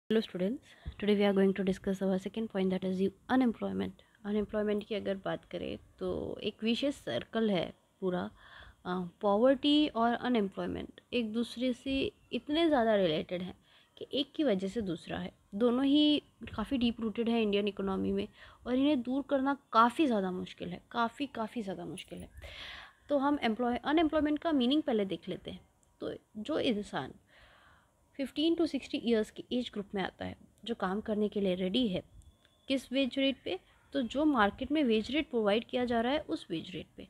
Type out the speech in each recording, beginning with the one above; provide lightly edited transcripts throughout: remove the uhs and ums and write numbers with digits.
Hello students, today we are going to discuss our second point, that is unemployment. Unemployment की अगर बात करें तो एक विशेष सर्कल है पूरा। पॉवर्टी और अनएम्प्लॉयमेंट एक दूसरे से इतने ज़्यादा रिलेटेड हैं कि एक की वजह से दूसरा है। दोनों ही काफ़ी डीप रूटेड है इंडियन इकोनॉमी में और इन्हें दूर करना काफ़ी ज़्यादा मुश्किल है, काफ़ी ज़्यादा मुश्किल है। तो हम अनएम्प्लॉयमेंट का मीनिंग पहले देख लेते हैं। तो जो इंसान 15 टू 60 ईयर्स की एज ग्रुप में आता है, जो काम करने के लिए रेडी है, किस वेज रेट पे? तो जो मार्केट में वेज रेट प्रोवाइड किया जा रहा है उस वेज रेट पे,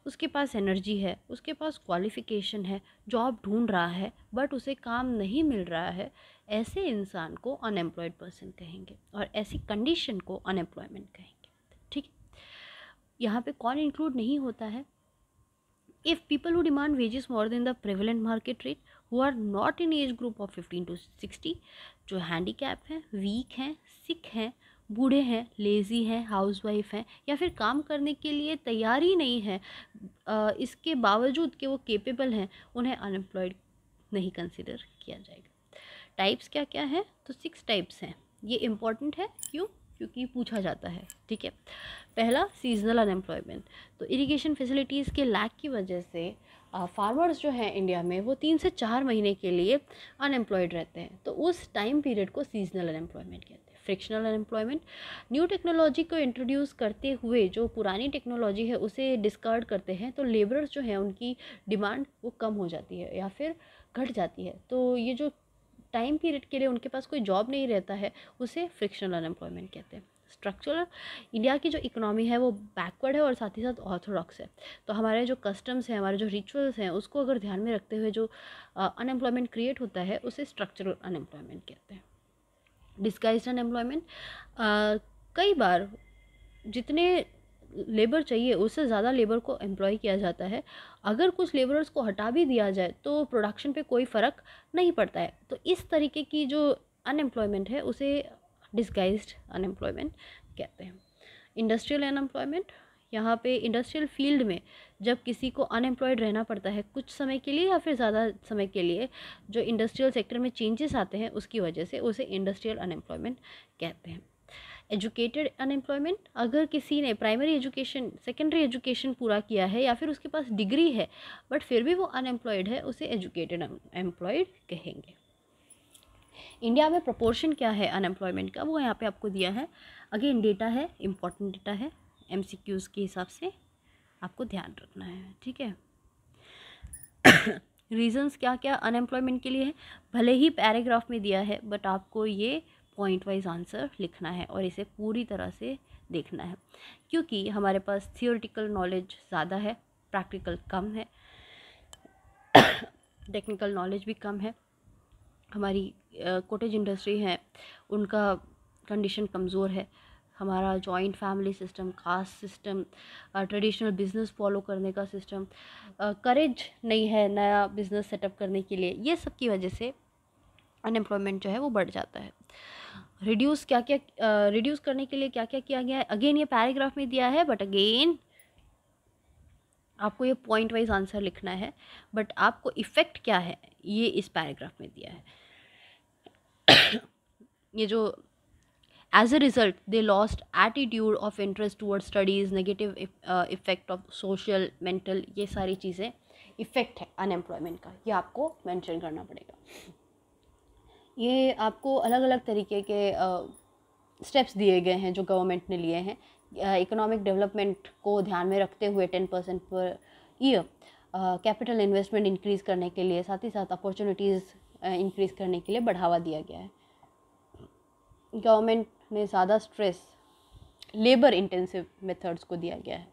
उसके पास एनर्जी है, उसके पास क्वालिफिकेशन है, जॉब ढूंढ रहा है बट उसे काम नहीं मिल रहा है, ऐसे इंसान को अनएम्प्लॉयड पर्सन कहेंगे और ऐसी कंडीशन को अनएम्प्लॉयमेंट कहेंगे। ठीक है, यहाँ पे कौन इंक्लूड नहीं होता है? If people who demand wages more than the prevalent market rate, who are not in age group of 15 to 60, जो हैंडीकैप हैं, वीक हैं, सिक हैं, बूढ़े हैं, लेज़ी हैं, हाउसवाइफ हैं या फिर काम करने के लिए तैयार ही नहीं है, इसके बावजूद कि वो केपेबल हैं, उन्हें अनएम्प्लॉयड नहीं कंसिडर किया जाएगा। टाइप्स क्या क्या हैं? तो 6 टाइप्स हैं। ये इम्पॉर्टेंट है, क्यों? क्योंकि पूछा जाता है। ठीक है, पहला सीजनल अनएम्प्लॉयमेंट। तो इरिगेशन फैसिलिटीज़ के लैक की वजह से फार्मर्स जो हैं इंडिया में वो 3 से 4 महीने के लिए अनएम्प्लॉयड रहते हैं, तो उस टाइम पीरियड को सीजनल अनएम्प्लॉयमेंट कहते हैं। फ्रिक्शनल अनएम्प्लॉयमेंट, न्यू टेक्नोलॉजी को इंट्रोड्यूस करते हुए जो पुरानी टेक्नोलॉजी है उसे डिस्कार्ड करते हैं, तो लेबरर्स जो हैं उनकी डिमांड वो कम हो जाती है या फिर घट जाती है। तो ये जो टाइम पीरियड के लिए उनके पास कोई जॉब नहीं रहता है, उसे फ्रिक्शनल अनएम्प्लॉयमेंट कहते हैं। स्ट्रक्चरल, इंडिया की जो इकोनॉमी है वो बैकवर्ड है और साथ ही साथ ऑर्थोडॉक्स है, तो हमारे जो कस्टम्स हैं, हमारे जो रिचुअल्स हैं, उसको अगर ध्यान में रखते हुए जो अनएम्प्लॉयमेंट क्रिएट होता है उसे स्ट्रक्चरल अनएम्प्लॉयमेंट कहते हैं। डिस्गाइज्ड अनएम्प्लॉयमेंट, कई बार जितने लेबर चाहिए उससे ज़्यादा लेबर को एम्प्लॉय किया जाता है। अगर कुछ लेबरर्स को हटा भी दिया जाए तो प्रोडक्शन पे कोई फ़र्क नहीं पड़ता है, तो इस तरीके की जो अनएम्प्लॉयमेंट है उसे डिस्गाइज्ड अनएम्प्लॉयमेंट कहते हैं। इंडस्ट्रियल अनएम्प्लॉयमेंट, यहाँ पे इंडस्ट्रियल फील्ड में जब किसी को अनएम्प्लॉयड रहना पड़ता है कुछ समय के लिए या फिर ज़्यादा समय के लिए, जो इंडस्ट्रियल सेक्टर में चेंजेस आते हैं उसकी वजह से, उसे इंडस्ट्रियल अनएम्प्लॉयमेंट कहते हैं। एजुकेटेड अनएम्प्लॉयमेंट, अगर किसी ने प्राइमरी एजुकेशन, सेकेंडरी एजुकेशन पूरा किया है या फिर उसके पास डिग्री है बट फिर भी वो अनएम्प्लॉयड है, उसे एजुकेटेड एम्प्लॉयड कहेंगे। इंडिया में प्रोपोर्शन क्या है अनएम्प्लॉयमेंट का, वो यहाँ पे आपको दिया है। अगेन डेटा है, इम्पॉर्टेंट डेटा है, MCQs के हिसाब से आपको ध्यान रखना है। ठीक है, रीजंस क्या क्या अनएम्प्लॉयमेंट के लिए है, भले ही पैराग्राफ में दिया है बट आपको ये पॉइंट वाइज आंसर लिखना है और इसे पूरी तरह से देखना है, क्योंकि हमारे पास थियोरेटिकल नॉलेज ज़्यादा है, प्रैक्टिकल कम है, टेक्निकल नॉलेज भी कम है। हमारी कॉटेज इंडस्ट्री है, उनका कंडीशन कमज़ोर है। हमारा joint family system, caste system, traditional business follow करने का सिस्टम, करेज नहीं है नया बिज़नेस सेटअप करने के लिए, ये सब की वजह से अनएम्प्लॉयमेंट जो है वो बढ़ जाता है। रिड्यूस क्या क्या, रिड्यूस करने के लिए क्या क्या किया गया है, अगेन ये पैराग्राफ में दिया है बट अगेन आपको ये पॉइंट वाइज आंसर लिखना है, बट आपको इफ़ेक्ट क्या है ये इस पैराग्राफ में दिया है। ये जो as a result they lost attitude of interest toward studies, negative effect of social mental, ये सारी चीज़ें इफ़ेक्ट है अनएम्प्लॉयमेंट का, ये आपको मेंशन करना पड़ेगा। ये आपको अलग अलग तरीके के स्टेप्स दिए गए हैं जो गवर्नमेंट ने लिए हैं इकोनॉमिक डेवलपमेंट को ध्यान में रखते हुए 10% per year capital investment increase करने के लिए, साथ ही साथ अपॉर्चुनिटीज़ इंक्रीज़ करने के लिए बढ़ावा दिया गया है। गवर्नमेंट ने ज़्यादा स्ट्रेस लेबर इंटेंसिव मेथड्स को दिया गया है।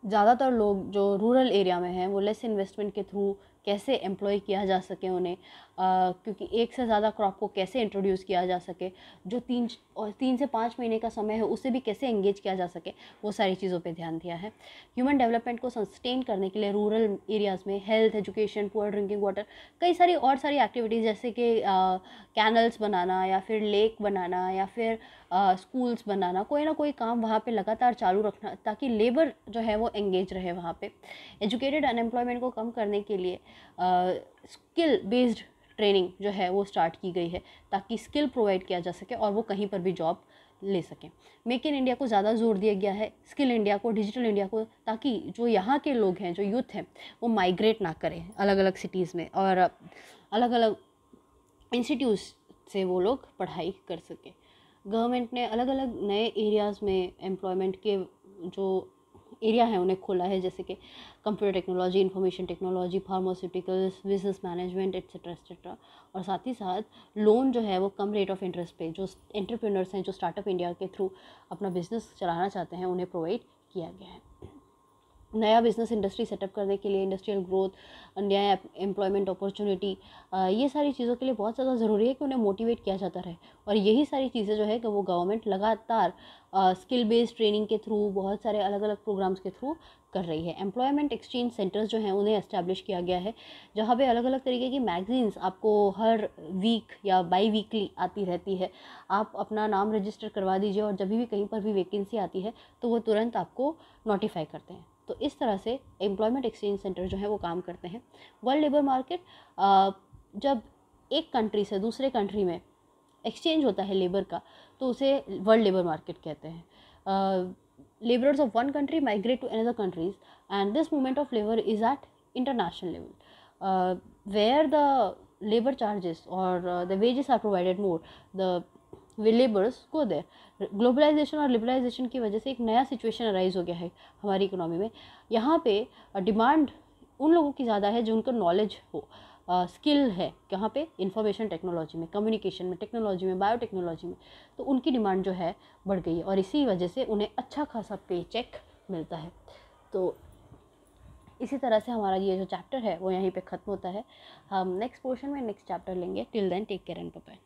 ज़्यादातर लोग जो रूरल एरिया में हैं वो लेस इन्वेस्टमेंट के थ्रू कैसे एम्प्लॉय किया जा सके उन्हें, क्योंकि एक से ज़्यादा क्रॉप को कैसे इंट्रोड्यूस किया जा सके, जो 3 से 5 महीने का समय है उसे भी कैसे एंगेज किया जा सके, वो सारी चीज़ों पे ध्यान दिया है। ह्यूमन डेवलपमेंट को सस्टेन करने के लिए रूरल एरियाज़ में health, education, poor drinking water, कई सारी और सारी एक्टिविटीज़ जैसे कि कैनल्स बनाना या फिर लेक बनाना या फिर स्कूल्स बनाना, कोई ना कोई काम वहाँ पे लगातार चालू रखना ताकि लेबर जो है वो एंगेज रहे वहाँ पे। एजुकेटेड अनएम्प्लॉयमेंट को कम करने के लिए स्किल बेस्ड ट्रेनिंग जो है वो स्टार्ट की गई है ताकि स्किल प्रोवाइड किया जा सके और वो कहीं पर भी जॉब ले सकें। मेक इन इंडिया को ज़्यादा जोर दिया गया है, स्किल इंडिया को, डिजिटल इंडिया को, ताकि जो यहाँ के लोग हैं, जो यूथ हैं, वो माइग्रेट ना करें अलग अलग सिटीज़ में और अलग अलग इंस्टीट्यूट्स से वो लोग पढ़ाई कर सकें। गवर्नमेंट ने अलग अलग नए एरियाज़ में एम्प्लॉयमेंट के जो एरिया हैं उन्हें खोला है, जैसे कि computer technology, information technology, pharmaceuticals, business management etcetera etcetera. और साथ ही साथ लोन जो है वो कम रेट ऑफ इंटरेस्ट पे जो एंटरप्रेन्योर्स हैं, जो स्टार्टअप इंडिया के थ्रू अपना बिजनेस चलाना चाहते हैं, उन्हें प्रोवाइड किया गया है। नया बिजनेस इंडस्ट्री सेटअप करने के लिए, इंडस्ट्रियल ग्रोथ, नया एम्प्लॉयमेंट अपॉर्चुनिटी, ये सारी चीज़ों के लिए बहुत ज़्यादा ज़रूरी है कि उन्हें मोटिवेट किया जाता रहे। और यही सारी चीज़ें जो है कि वो गवर्नमेंट लगातार स्किल बेस्ड ट्रेनिंग के थ्रू, बहुत सारे अलग अलग प्रोग्राम्स के थ्रू कर रही है। एम्प्लॉयमेंट एक्सचेंज सेंटर्स जो हैं उन्हें एस्टैब्लिश किया गया है, जहाँ पे अलग अलग तरीके की मैगजीन्स आपको हर वीक या बाई वीकली आती रहती है। आप अपना नाम रजिस्टर करवा दीजिए और जब भी कहीं पर भी वैकेंसी आती है तो वो तुरंत आपको नोटिफाई करते हैं। तो इस तरह से एम्प्लॉयमेंट एक्सचेंज सेंटर जो है वो काम करते हैं। वर्ल्ड लेबर मार्केट, जब एक कंट्री से दूसरे कंट्री में एक्सचेंज होता है लेबर का, तो उसे वर्ल्ड लेबर मार्केट कहते हैं। laborers of one country migrate to another countries, and this movement of labor is at international level, where the labor charges or the wages are provided more, the laborers go there. Globalisation और liberalisation की वजह से एक नया situation arise हो गया है हमारी इकोनॉमी में। यहाँ पे डिमांड उन लोगों की ज़्यादा है जिनको नॉलेज हो, स्किल है, कहाँ पे, इंफॉर्मेशन टेक्नोलॉजी में, कम्युनिकेशन में, टेक्नोलॉजी में, बायोटेक्नोलॉजी में। तो उनकी डिमांड जो है बढ़ गई है और इसी वजह से उन्हें अच्छा खासा पे चेक मिलता है। तो इसी तरह से हमारा ये जो चैप्टर है वो यहीं पे ख़त्म होता है। हम नेक्स्ट पोर्शन में नेक्स्ट चैप्टर लेंगे। Till then take care and bye bye.